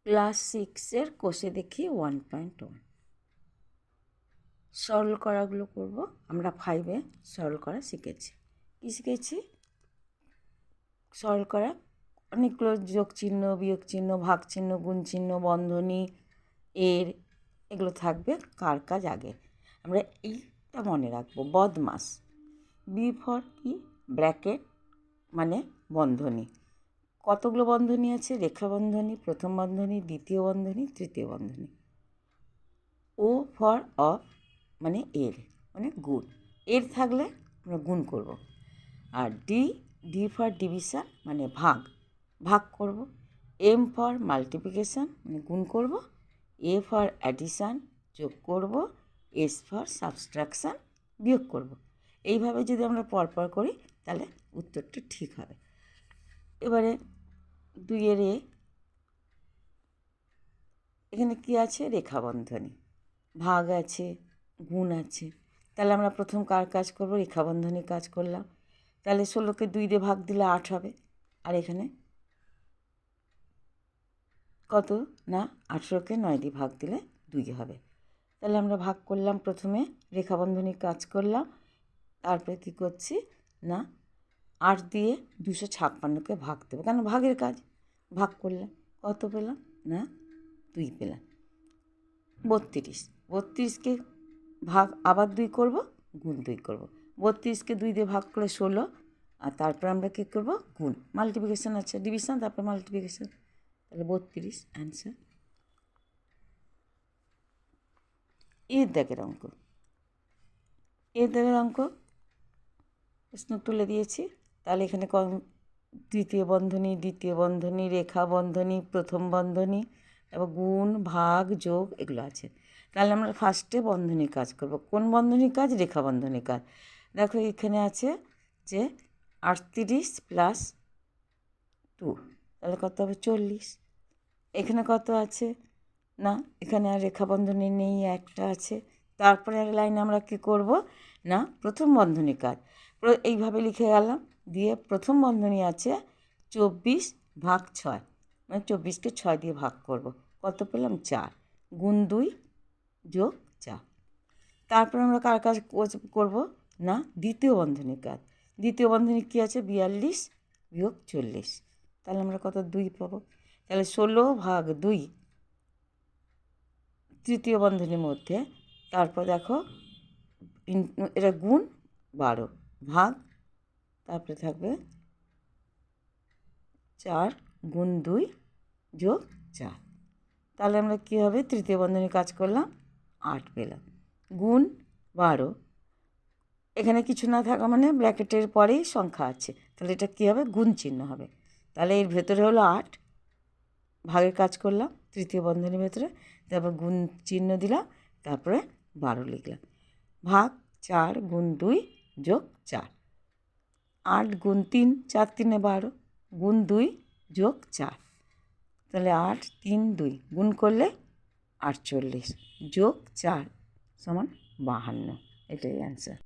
Class 6-এর কোষে দেখি 1.1 সরল করাগুলো করব। আমরা 5-এ সরল করা শিখেছি। কী শিখেছি? সরল করা অনেকগুলো যোগ চিহ্ন, বিয়োগ চিহ্ন, ভাগ চিহ্ন, গুণ চিহ্ন, বন্ধনী, এর এগুলো থাকবে। কার কাজ আগে আমরা এইটা মনে রাখবো। বদমাস, বি ফর কি? ব্র্যাকেট মানে বন্ধনী। কতগুলো বন্ধনী আছে? রেখা বন্ধনী, প্রথম বন্ধনী, দ্বিতীয় বন্ধনী, তৃতীয় বন্ধনী। ও ফর অফ মানে এর মানে গুণ, এর থাকলে আমরা গুণ করব। আর ডি ফর ডিভিশন মানে ভাগ, ভাগ করব। এম ফর মাল্টিপ্লিকেশান মানে গুণ করব। এ ফর অ্যাডিশান যোগ করব। এস ফর সাবস্ট্রাকশান বিয়োগ করব। এইভাবে যদি আমরা পরপর করি তাহলে উত্তরটা ঠিক হবে। এবারে 2-এর এখানে কি আছে? রেখা বন্ধনী, ভাগ আছে, গুণ আছে। তাহলে আমরা প্রথম কার কাজ করব? রেখা বন্ধনীর কাজ করলাম। তাহলে 16কে 2 দিয়ে ভাগ দিলে 8 হবে। আর এখানে কত না 18কে 9 দিয়ে ভাগ দিলে 2 হবে। তাহলে আমরা ভাগ করলাম, প্রথমে রেখা বন্ধনীর কাজ করলাম। তারপরে কী করছি না 8 দিয়ে 256কে ভাগ দেবো, কেন ভাগের কাজ। ভাগ করলাম, কত পেলাম না 2 পেলাম। 32কে ভাগ আবার 2 করব, গুণ 2 করব। 32কে 2 দিয়ে ভাগ করে 16। আর তারপর আমরা কী করব? গুণ, মাল্টিপ্লিকেশান আছে, ডিভিশন, তারপর মাল্টিপ্লিকেশান। তাহলে 32 অ্যান্সার। এর দাগের অঙ্ক, এর দাগের অঙ্ক প্রশ্ন তুলে দিয়েছি। তাহলে এখানে তৃতীয় বন্ধনী, দ্বিতীয় বন্ধনী, রেখা বন্ধনী, প্রথম বন্ধনী, তারপর গুণ, ভাগ, যোগ এগুলো আছে। তাহলে আমরা ফার্স্টে বন্ধনীর কাজ করব। কোন বন্ধনীর কাজ? রেখা বন্ধনীর কাজ। দেখো এখানে আছে যে 38 প্লাস 2, তাহলে কত হবে? 40। এখানে কত আছে না এখানে আর রেখা বন্ধনী নেই, একটা আছে। তারপরে আর লাইনে আমরা কী করব না প্রথম বন্ধনীর কাজ এইভাবে লিখে গেলাম। দিয়ে প্রথম বন্ধনী আছে 24 ভাগ 6, মানে 24কে 6 দিয়ে ভাগ করব। কত পেলাম? 4, গুণ 2 যোগ 4। তারপর আমরা কার কাজ করব না দ্বিতীয় বন্ধনীর কাজ। দ্বিতীয় বন্ধনী কী আছে? 42 বিয়োগ 40। তাহলে আমরা কত? 2 পাবো। তাহলে 16 ভাগ 2 তৃতীয় বন্ধনীর মধ্যে। তারপর দেখো এটা গুণ 12 ভাগ, তারপরে থাকবে 4 গুণ 2 যোগ 4। তাহলে আমরা কী হবে? তৃতীয় বন্ধনীর কাজ করলাম, 8 পেলাম। গুণ 12, এখানে কিছু না থাকা মানে ব্র্যাকেটের পরেই সংখ্যা আছে, তাহলে এটা কী হবে? গুণ চিহ্ন হবে। তাহলে এর ভেতরে হলো 8, ভাগের কাজ করলাম তৃতীয় বন্ধনীর ভেতরে, তারপর গুণ চিহ্ন দিলাম, তারপরে 12 লিখলাম। ভাগ 4 গুণ 2 যোগ 4, 8 গুণ 3, 4 3 12, গুণ 2 যোগ 4। তাহলে 8 3 2 গুণ করলে 48 যোগ 4 সমান 52। এটাই অ্যান্সার।